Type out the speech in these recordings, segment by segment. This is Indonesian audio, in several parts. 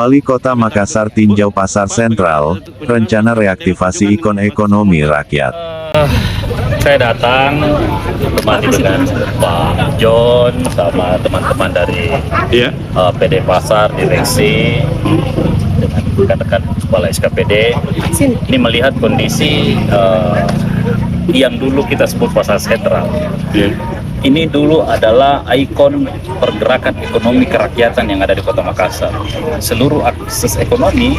Wali Kota Makassar tinjau Pasar Sentral, rencana reaktivasi ikon ekonomi rakyat. Saya datang ditemani dengan Pak John sama teman-teman dari PD Pasar, direksi, dengan rekan-rekan kepala SKPD. Ini melihat kondisi yang dulu kita sebut Pasar Sentral. Ini dulu adalah ikon pergerakan ekonomi kerakyatan yang ada di Kota Makassar. Seluruh akses ekonomi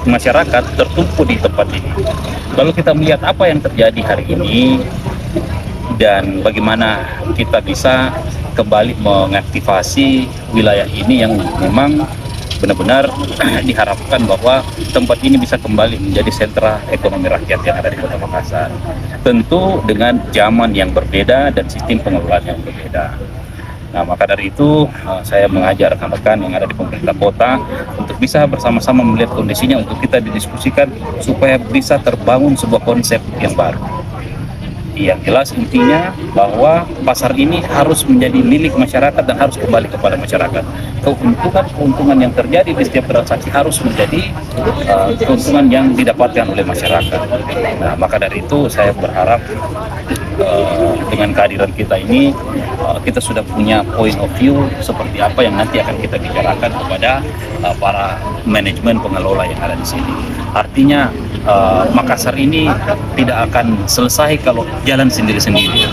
masyarakat tertumpu di tempat ini. Lalu kita melihat apa yang terjadi hari ini dan bagaimana kita bisa kembali mengaktifasi wilayah ini yang memang benar-benar diharapkan bahwa tempat ini bisa kembali menjadi sentra ekonomi rakyat yang ada di Kota Makassar. Tentu dengan zaman yang berbeda dan sistem pengelolaan yang berbeda. Nah, maka dari itu saya mengajak rekan-rekan yang ada di pemerintah kota untuk bisa bersama-sama melihat kondisinya untuk kita didiskusikan supaya bisa terbangun sebuah konsep yang baru. Yang jelas intinya bahwa pasar ini harus menjadi milik masyarakat dan harus kembali kepada masyarakat. Keuntungan yang terjadi di setiap transaksi harus menjadi keuntungan yang didapatkan oleh masyarakat. Nah, maka dari itu saya berharap dengan kehadiran kita ini kita sudah punya point of view seperti apa yang nanti akan kita bicarakan kepada para manajemen pengelola yang ada di sini. Artinya Makassar ini tidak akan selesai kalau jalan sendiri-sendiri.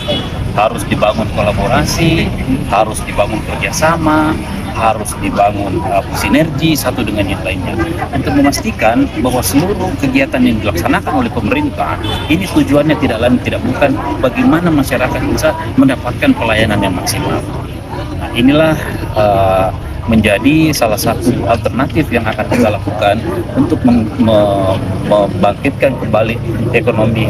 Harus dibangun kolaborasi, harus dibangun kerjasama, harus dibangun sinergi satu dengan yang lainnya untuk memastikan bahwa seluruh kegiatan yang dilaksanakan oleh pemerintah ini tujuannya tidak lain tidak bukan bagaimana masyarakat bisa mendapatkan pelayanan yang maksimal. Nah, inilah menjadi salah satu alternatif yang akan kita lakukan untuk membangkitkan kembali ekonomi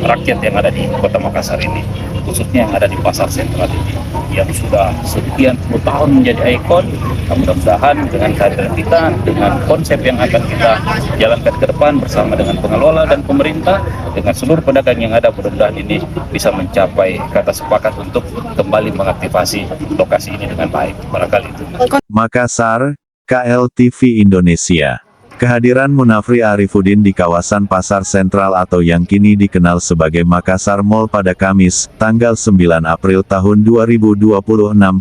rakyat yang ada di Kota Makassar ini, khususnya yang ada di Pasar Sentral ini yang sudah sekian puluh tahun menjadi ikon. Mudah-mudahan dengan kehadiran kita, dengan konsep yang akan kita jalankan ke depan bersama dengan pengelola dan pemerintah, dengan seluruh pedagang yang ada, mudah-mudahan ini bisa mencapai kata sepakat untuk kembali mengaktifasi lokasi ini dengan baik. Barangkali itu. Makassar, KLTV Indonesia. Kehadiran Munafri Arifuddin di kawasan Pasar Sentral atau yang kini dikenal sebagai Makassar Mall pada Kamis, tanggal 9 April tahun 2026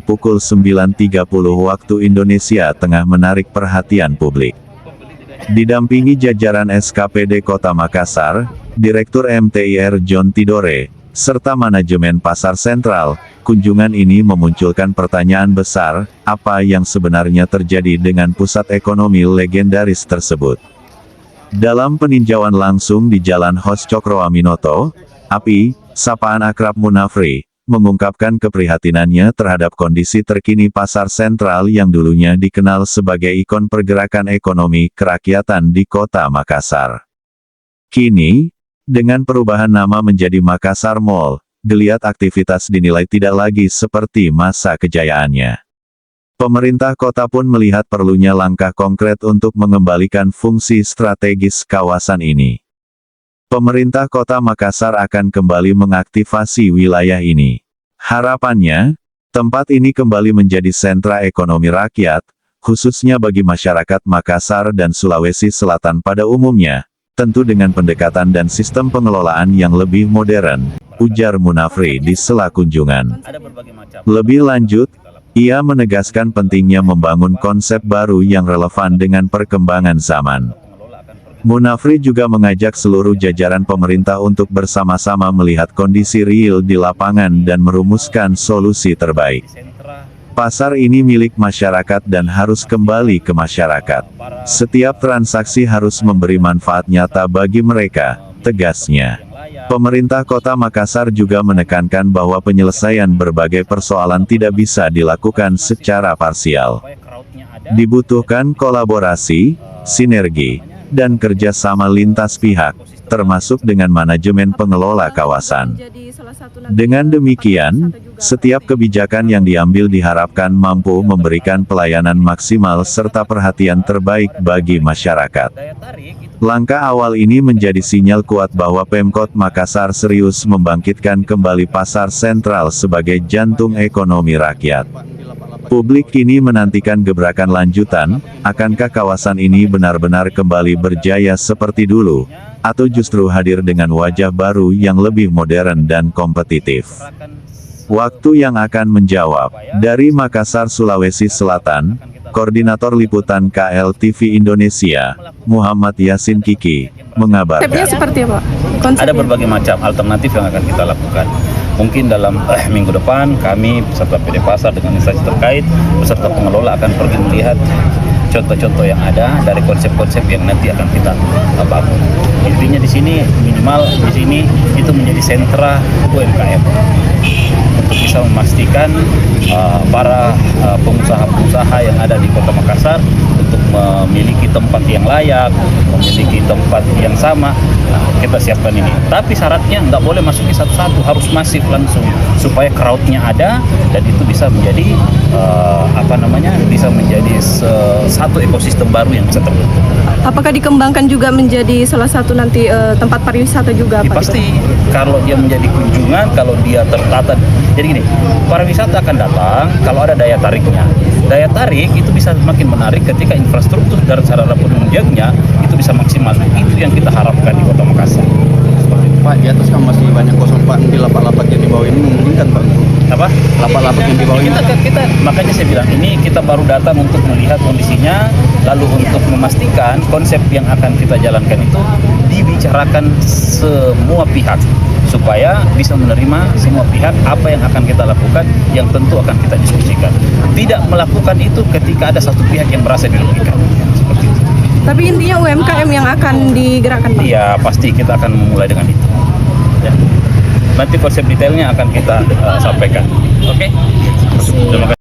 pukul 9.30 waktu Indonesia Tengah menarik perhatian publik. Didampingi jajaran SKPD Kota Makassar, Direktur MTIR John Tidore, serta manajemen Pasar Sentral, kunjungan ini memunculkan pertanyaan besar, apa yang sebenarnya terjadi dengan pusat ekonomi legendaris tersebut. Dalam peninjauan langsung di Jalan Hos Cokroaminoto, API, sapaan akrab Munafri, mengungkapkan keprihatinannya terhadap kondisi terkini Pasar Sentral yang dulunya dikenal sebagai ikon pergerakan ekonomi kerakyatan di Kota Makassar. Kini, dengan perubahan nama menjadi Makassar Mall, geliat aktivitas dinilai tidak lagi seperti masa kejayaannya. Pemerintah kota pun melihat perlunya langkah konkret untuk mengembalikan fungsi strategis kawasan ini. Pemerintah Kota Makassar akan kembali mengaktifasi wilayah ini. Harapannya, tempat ini kembali menjadi sentra ekonomi rakyat, khususnya bagi masyarakat Makassar dan Sulawesi Selatan pada umumnya. Tentu dengan pendekatan dan sistem pengelolaan yang lebih modern, ujar Munafri di sela kunjungan. Lebih lanjut, ia menegaskan pentingnya membangun konsep baru yang relevan dengan perkembangan zaman. Munafri juga mengajak seluruh jajaran pemerintah untuk bersama-sama melihat kondisi real di lapangan dan merumuskan solusi terbaik. Pasar ini milik masyarakat dan harus kembali ke masyarakat. Setiap transaksi harus memberi manfaat nyata bagi mereka, tegasnya. Pemerintah Kota Makassar juga menekankan bahwa penyelesaian berbagai persoalan tidak bisa dilakukan secara parsial. Dibutuhkan kolaborasi, sinergi, dan kerjasama lintas pihak, termasuk dengan manajemen pengelola kawasan. Dengan demikian, Setiap kebijakan yang diambil diharapkan mampu memberikan pelayanan maksimal serta perhatian terbaik bagi masyarakat. Daya tarik itu Langkah awal ini menjadi sinyal kuat bahwa Pemkot Makassar serius membangkitkan kembali pasar sentral sebagai jantung ekonomi rakyat. Publik kini menantikan gebrakan lanjutan, akankah kawasan ini benar-benar kembali berjaya seperti dulu, atau justru hadir dengan wajah baru yang lebih modern dan kompetitif. akan Waktu yang akan menjawab. Dari Makassar, Sulawesi Selatan, Koordinator Liputan KLTV Indonesia, Muhammad Yasin Kiki, mengabarkan. Konsepnya seperti apa? ada Konsepnya. berbagai macam alternatif yang akan kita lakukan. Mungkin dalam minggu depan kami beserta PD Pasar dengan instansi terkait beserta pengelola akan pergi melihat contoh-contoh yang ada dari konsep-konsep yang nanti akan kita bangun. Intinya di sini minimal di sini itu menjadi sentra UMKM untuk bisa memastikan para pengusaha-pengusaha yang ada di Kota Makassar untuk memiliki tempat yang layak, memiliki tempat yang sama. Kita siapkan ini. Tapi syaratnya nggak boleh masuki satu-satu, harus masif langsung supaya crowdnya ada dan itu bisa menjadi bisa menjadi satu ekosistem baru yang bisa terbentuk. Apakah dikembangkan juga menjadi salah satu nanti tempat pariwisata juga Ya, Pak? pasti kalau dia menjadi kunjungan, kalau dia tertata. Jadi gini, pariwisata akan datang kalau ada daya tariknya. Daya tarik itu bisa makin menarik ketika infrastruktur dan sarana penunjangnya itu bisa maksimal. Itu yang kita harapkan di Kota Makassar. Seperti itu. Pak, di atas kan masih banyak kosong Pak, di lapak-lapak yang di bawah ini memungkinkan Pak untuk Apa? lapak-lapak yang di bawah ini. Kita makanya saya bilang ini kita baru datang untuk melihat kondisinya, lalu untuk memastikan konsep yang akan kita jalankan itu dibicarakan semua pihak supaya bisa menerima semua pihak apa yang akan kita lakukan yang tentu akan kita diskusikan. Tidak melakukan itu ketika ada satu pihak yang merasa dirugikan. Seperti itu. Tapi intinya UMKM yang akan digerakkan Pak? Iya, pasti kita akan memulai dengan itu. Ya. Nanti konsep detailnya akan kita sampaikan. Oke? Terima kasih.